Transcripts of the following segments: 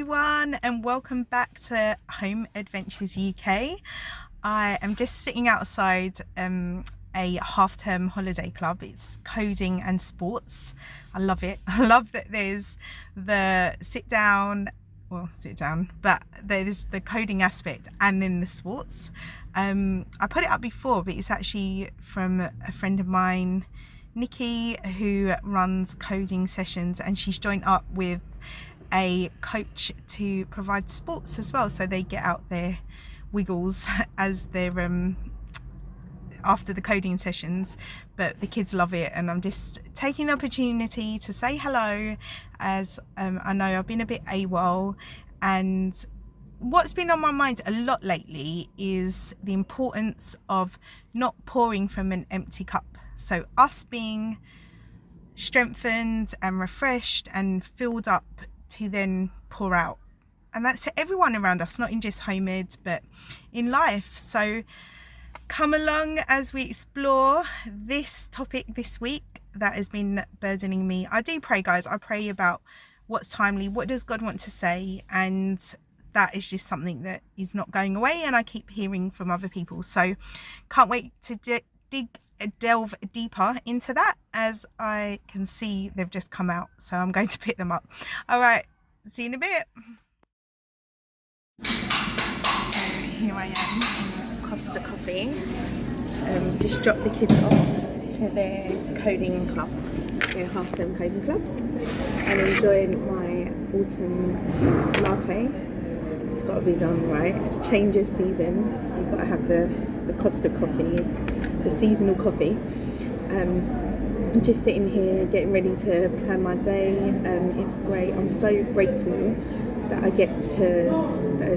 everyone, and welcome back to Home Adventures UK. I am just sitting outside a half-term holiday club. It's coding and sports. I love it. I love that there's the sit down, but there's the coding aspect and then the sports. I put it up before, but it's actually from a friend of mine, Nikki, who runs coding sessions, and she's joined up with a coach to provide sports as well, so they get out their wiggles as they're after the coding sessions. But the kids love it, and I'm just taking the opportunity to say hello, as I know I've been a bit AWOL, and what's been on my mind a lot lately is the importance of not pouring from an empty cup. So us being strengthened and refreshed and filled up to then pour out, and that's to everyone around us, not in just home ed but in life. So come along as we explore this topic this week that has been burdening me. I do pray, guys. I pray about what's timely, what does God want to say, and that is just something that is not going away, and I keep hearing from other people. So can't wait to delve deeper into that, as I can see they've just come out, so I'm going to pick them up. All right, see you in a bit. So here I am in Costa Coffee. Just dropped the kids off to their coding club, their half-term coding club, and enjoying my autumn latte. It's got to be done right. It's change of season. You've got to have the Costa coffee, the seasonal coffee. I'm just sitting here getting ready to plan my day. It's great. I'm so grateful that I get to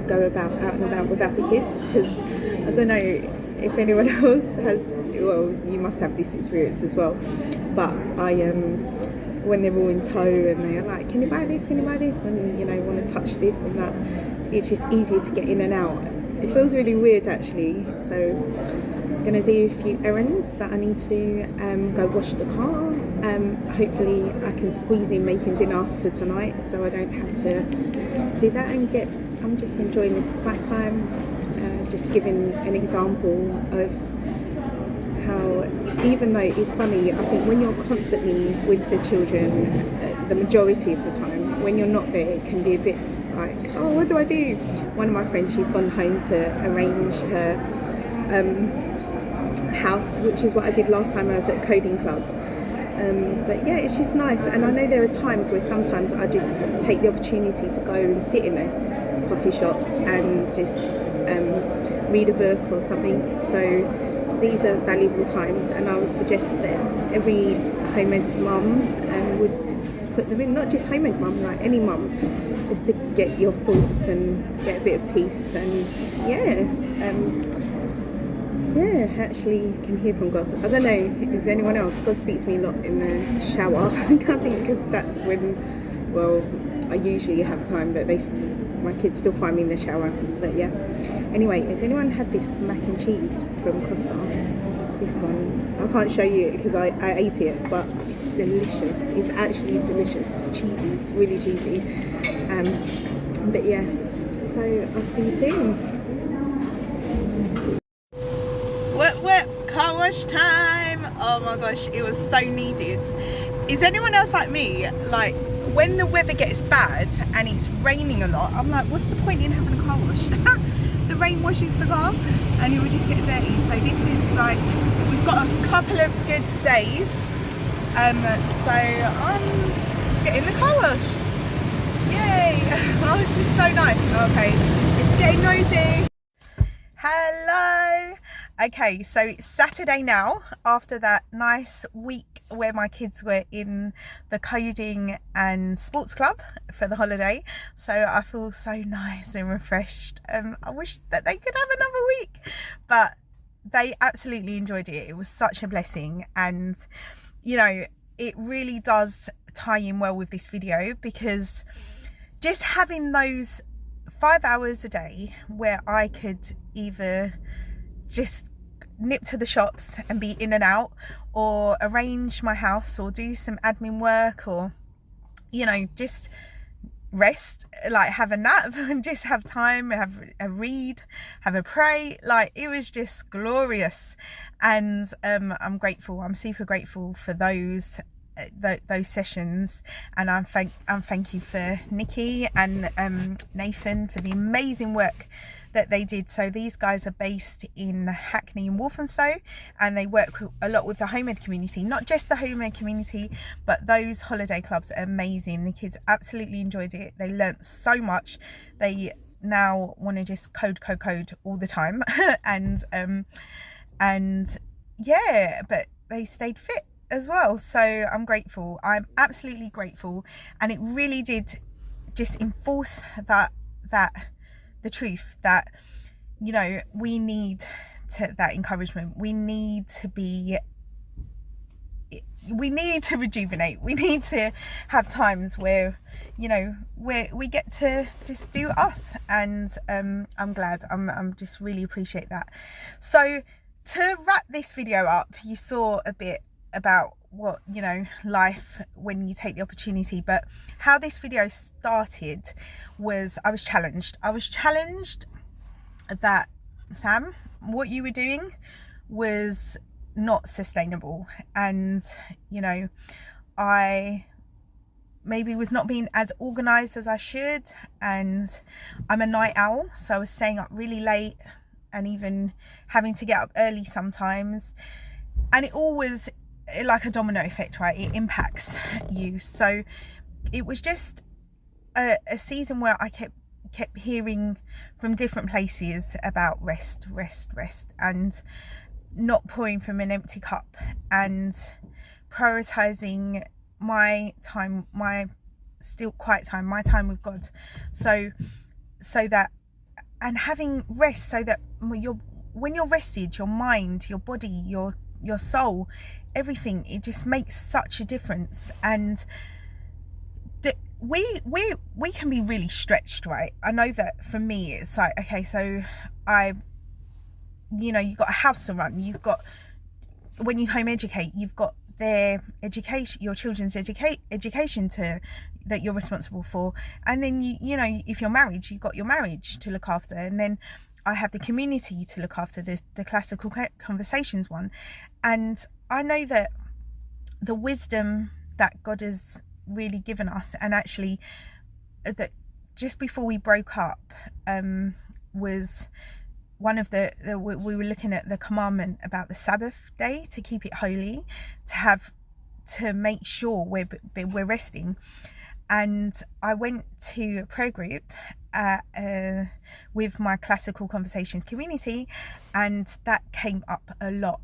go out and about without the kids, because I don't know if anyone else has, well, you must have this experience as well, but when they're all in tow and they're like, can you buy this, and you know, want to touch this and that, it's just easier to get in and out. It feels really weird actually. So I'm going to do a few errands that I need to do, go wash the car. Hopefully I can squeeze in making dinner for tonight, so I don't have to do that, and I'm just enjoying this quiet time, just giving an example of how, even though it's funny, I think when you're constantly with the children, the majority of the time, when you're not there, it can be a bit like, oh, what do I do? One of my friends, she's gone home to arrange her house, which is what I did last time I was at coding club. But yeah, it's just nice, and I know there are times where sometimes I just take the opportunity to go and sit in a coffee shop and just read a book or something. So these are valuable times, and I would suggest that every home ed mum would put them in, not just home ed mum, like any mum, just to get your thoughts and get a bit of peace. And actually can hear from God. I don't know, is there anyone else? God speaks to me a lot in the shower. I think because that's when, well, I usually have time, but my kids still find me in the shower. But yeah, anyway, has anyone had this mac and cheese from Costa? This one, I can't show you it because I ate it, but it's delicious. It's actually delicious. It's cheesy. It's really cheesy. But yeah, so I'll see you soon. Car wash time. Oh my gosh, it was so needed. Is anyone else like me? Like, when the weather gets bad and it's raining a lot, I'm like, what's the point in having a car wash? The rain washes the car and it will just get dirty. So this is like, we've got a couple of good days, so I'm getting the car washed. Yay! Oh, this is so nice. Okay, it's getting noisy. Hello. Okay, so it's Saturday now, after that nice week where my kids were in the coding and sports club for the holiday. So I feel so nice and refreshed. I wish that they could have another week, but they absolutely enjoyed it. It was such a blessing, and you know, it really does tie in well with this video, because just having those 5 hours a day where I could either just nip to the shops and be in and out, or arrange my house, or do some admin work, or you know, just rest, like have a nap and just have time, have a read, have a pray. Like it was just glorious. And I'm grateful, I'm super grateful for those sessions. And I'm thank you for Nikki and Nathan for the amazing work that they did. So these guys are based in Hackney and Walthamstow, and they work a lot with the home ed community, not just the home ed community, but those holiday clubs are amazing. The kids absolutely enjoyed it. They learnt so much. They now want to just code all the time. and yeah, but they stayed fit as well. So I'm grateful. I'm absolutely grateful. And it really did just enforce that the truth that, you know, we need that encouragement. We need to rejuvenate. We need to have times where, you know, where we get to just do us. And I'm glad. I'm just really appreciate that. So to wrap this video up, you saw a bit about what, you know, life when you take the opportunity, but how this video started was I was challenged that, Sam, what you were doing was not sustainable. And, you know, I maybe was not being as organized as I should. And I'm a night owl, so I was staying up really late and even having to get up early sometimes. And it all was like a domino effect, right? It impacts you. So it was just a season where I kept hearing from different places about rest, and not pouring from an empty cup, and prioritizing my time, my still quiet time, my time with God. So that, and having rest, so that when you're rested, your mind, your body, your soul, everything, it just makes such a difference. And we can be really stretched, right? I know that for me it's like, okay, so you know, you've got a house to run, you've got, when you home educate, you've got their education, your children's education that you're responsible for. And then you know, if you're married, you've got your marriage to look after. And then I have the community to look after, the classical conversations one. And I know that the wisdom that God has really given us, and actually that just before we broke up, was one of we were looking at the commandment about the Sabbath day, to keep it holy, to make sure we're resting. And I went to a prayer group with my classical conversations community, and that came up a lot.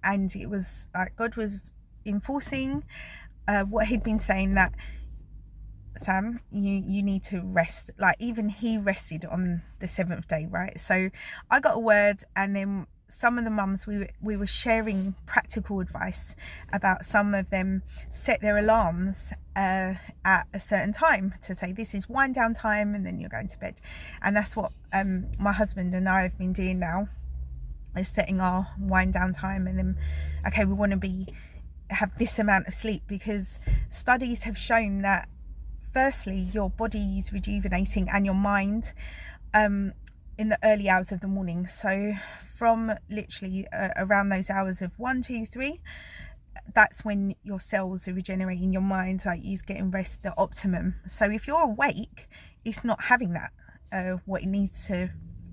And it was like God was enforcing what he'd been saying, that, Sam, you need to rest. Like even he rested on the 7th day, right? So I got a word, and then some of the mums, we were sharing practical advice about, some of them set their alarms at a certain time to say, this is wind down time, and then you're going to bed. And that's what my husband and I have been doing now, is setting our wind down time. And then, okay, we want to have this amount of sleep, because studies have shown that firstly your body is rejuvenating and your mind in the early hours of the morning. So from literally around those hours of 1, 2, 3, that's when your cells are regenerating, your mind is getting rest, the optimum. So if you're awake, it's not having that what it needs to.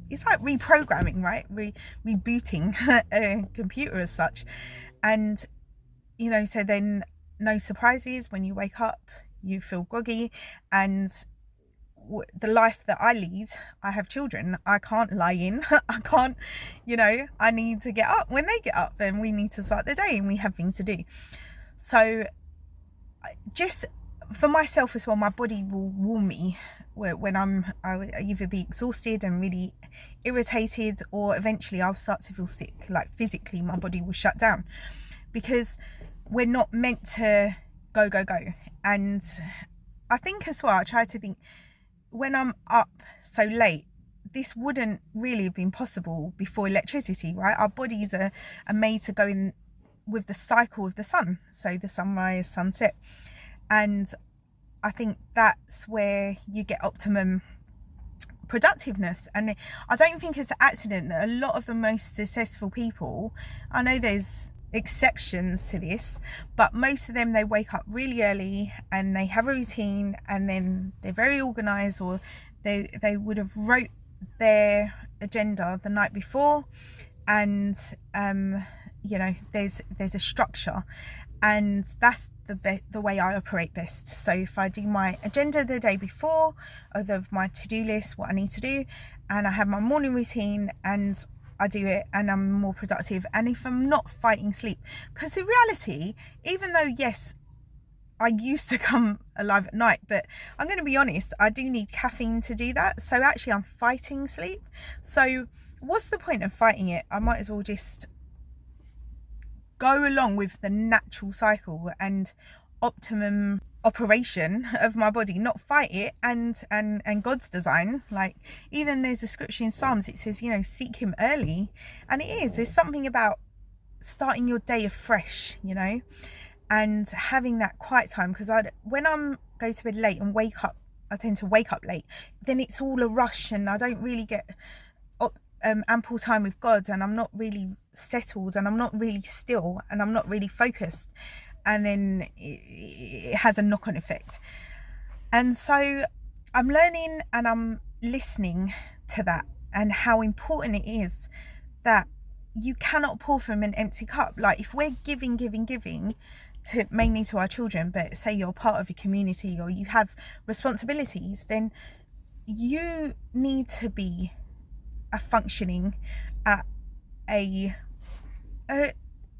It's like reprogramming, right? Rebooting a computer as such. And you know, so then no surprises when you wake up, you feel groggy. And the life that I lead, I have children, I can't lie in. I can't, you know, I need to get up when they get up, and we need to start the day, and we have things to do. So just for myself as well, my body will warn me when I'll either be exhausted and really irritated, or eventually I'll start to feel sick, like physically my body will shut down, because we're not meant to go. And I think as well, I try to think, when I'm up so late, this wouldn't really have been possible before electricity, right? Our bodies are made to go in with the cycle of the sun, so the sunrise, sunset. And I think that's where you get optimum productiveness. And I don't think it's an accident that a lot of the most successful people, I know there's exceptions to this, but most of them, they wake up really early and they have a routine, and then they're very organized, or they would have wrote their agenda the night before, and you know, there's a structure, and that's the way I operate best. So if I do my agenda the day before, of my to-do list, what I need to do, and I have my morning routine and I do it, and I'm more productive. And if I'm not fighting sleep, because in reality, even though yes, I used to come alive at night, but I'm going to be honest, I do need caffeine to do that. So actually I'm fighting sleep. So what's the point of fighting it? I might as well just go along with the natural cycle and optimum operation of my body, not fight it. And God's design, like, even there's a scripture in Psalms, it says, you know, seek him early. And there's something about starting your day afresh, you know, and having that quiet time. Because when I'm go to bed late and wake up, I tend to wake up late, then it's all a rush and I don't really get ample time with God, and I'm not really settled, and I'm not really still, and I'm not really focused, and then it has a knock-on effect. And so I'm learning and I'm listening to that, and how important it is that you cannot pour from an empty cup. Like, if we're giving to, mainly to our children, but say you're part of a community or you have responsibilities, then you need to be functioning at a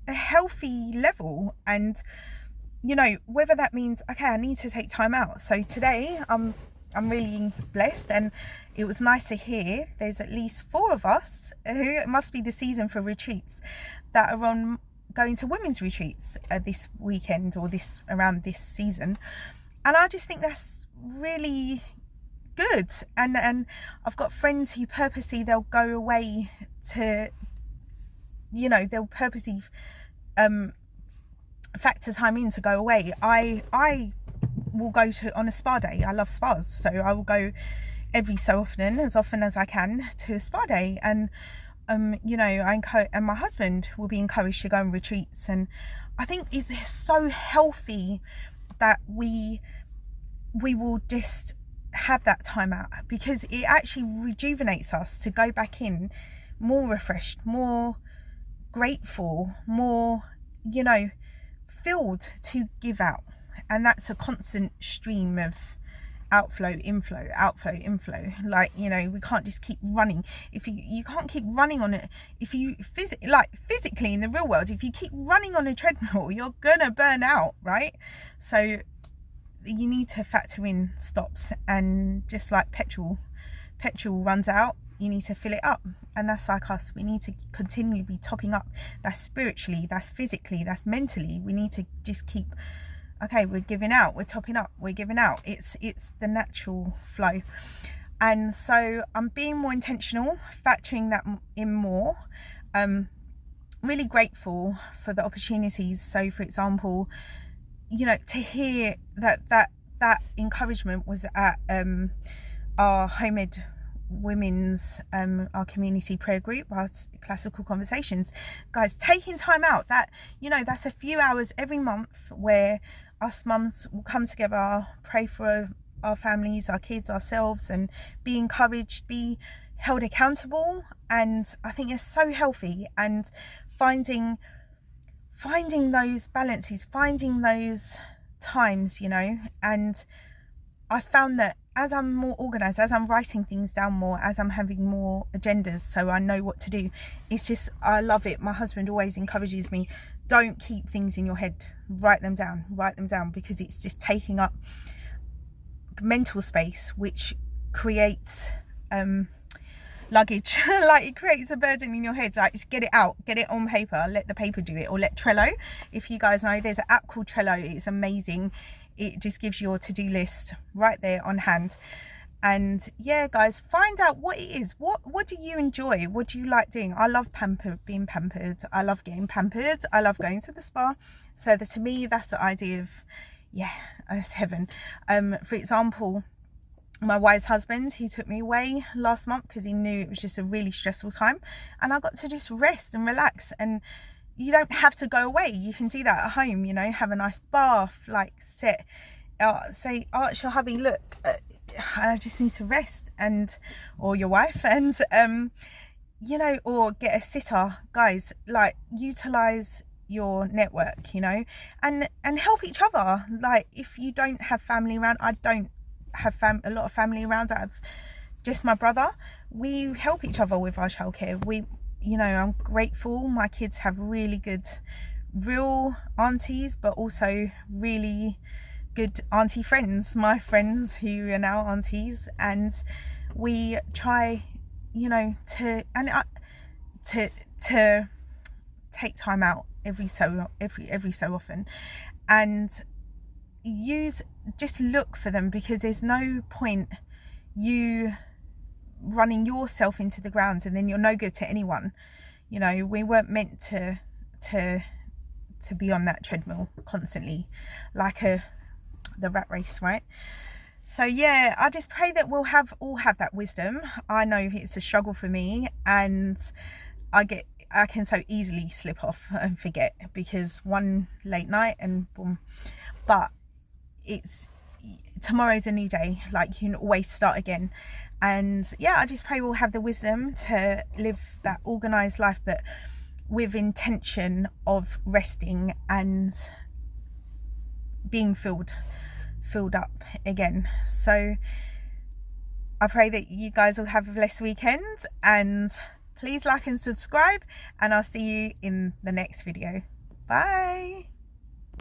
healthy level. And you know, whether that means, okay, I need to take time out. So today I'm really blessed, and it was nice to hear there's at least 4 of us, it must be the season for retreats, that are on going to women's retreats this weekend, or around this season. And I just think that's really good. And I've got friends who purposely, they'll go away to, you know, they'll purposely factor time in to go away. I will go on a spa day. I love spas, so I will go every so often, as often as I can, to a spa day. And you know, and my husband will be encouraged to go on retreats. And I think it's so healthy that we will just have that time out, because it actually rejuvenates us to go back in more refreshed, more grateful, more, you know, filled to give out. And that's a constant stream of outflow, inflow, outflow, inflow. Like, you know, we can't just keep running. If you can't keep running on it, if you physically in the real world, if you keep running on a treadmill, you're gonna burn out, right? So you need to factor in stops, and just like petrol runs out, you need to fill it up. And that's like us, we need to continually be topping up. That's spiritually, that's physically, that's mentally. We need to just keep, okay, we're giving out, we're topping up, we're giving out. It's the natural flow. And so I'm being more intentional, factoring that in more. Really grateful for the opportunities. So for example, you know, to hear that encouragement was at our Home Ed women's our community prayer group, our classical conversations. Guys, taking time out, that, you know, that's a few hours every month where us mums will come together, pray for our families, our kids, ourselves, and be encouraged, be held accountable. And I think it's so healthy. And finding those balances, finding those times, you know. And I found that as I'm more organized, as I'm writing things down more, as I'm having more agendas, so I know what to do, it's just, I love it. My husband always encourages me, don't keep things in your head, write them down, because it's just taking up mental space, which creates luggage. Like, it creates a burden in your head. Like, just get it out, get it on paper, let the paper do it. Or let Trello, if you guys know, there's an app called Trello. It's amazing. It just gives your to-do list right there on hand. And yeah, guys, find out what it is. What do you enjoy? What do you like doing? I love being pampered. I love getting pampered. I love going to the spa. So to me, that's the idea of, yeah, that's heaven. For example, my wise husband, he took me away last month because he knew it was just a really stressful time, and I got to just rest and relax. And you don't have to go away, you can do that at home, you know, have a nice bath, like say, ask your hubby, look, I just need to rest, and or your wife, and you know, or get a sitter. Guys, like, utilize your network, you know, and help each other. Like, if you don't have family around, I don't have a lot of family around, I have just my brother. We help each other with our childcare. We, you know, I'm grateful my kids have really good real aunties, but also really good auntie friends, my friends who are now aunties, and we try, you know, to take time out every so often, and just look for them, because there's no point you running yourself into the ground and then you're no good to anyone. You know, we weren't meant to be on that treadmill constantly, like the rat race, right? So yeah, I just pray that we'll all have that wisdom. I know it's a struggle for me, and I can so easily slip off and forget, because one late night and boom. But tomorrow's a new day, like, you can always start again. And yeah, I just pray we'll have the wisdom to live that organized life, but with intention of resting and being filled up again. So I pray that you guys will have a blessed weekend, and please like and subscribe, and I'll see you in the next video. Bye.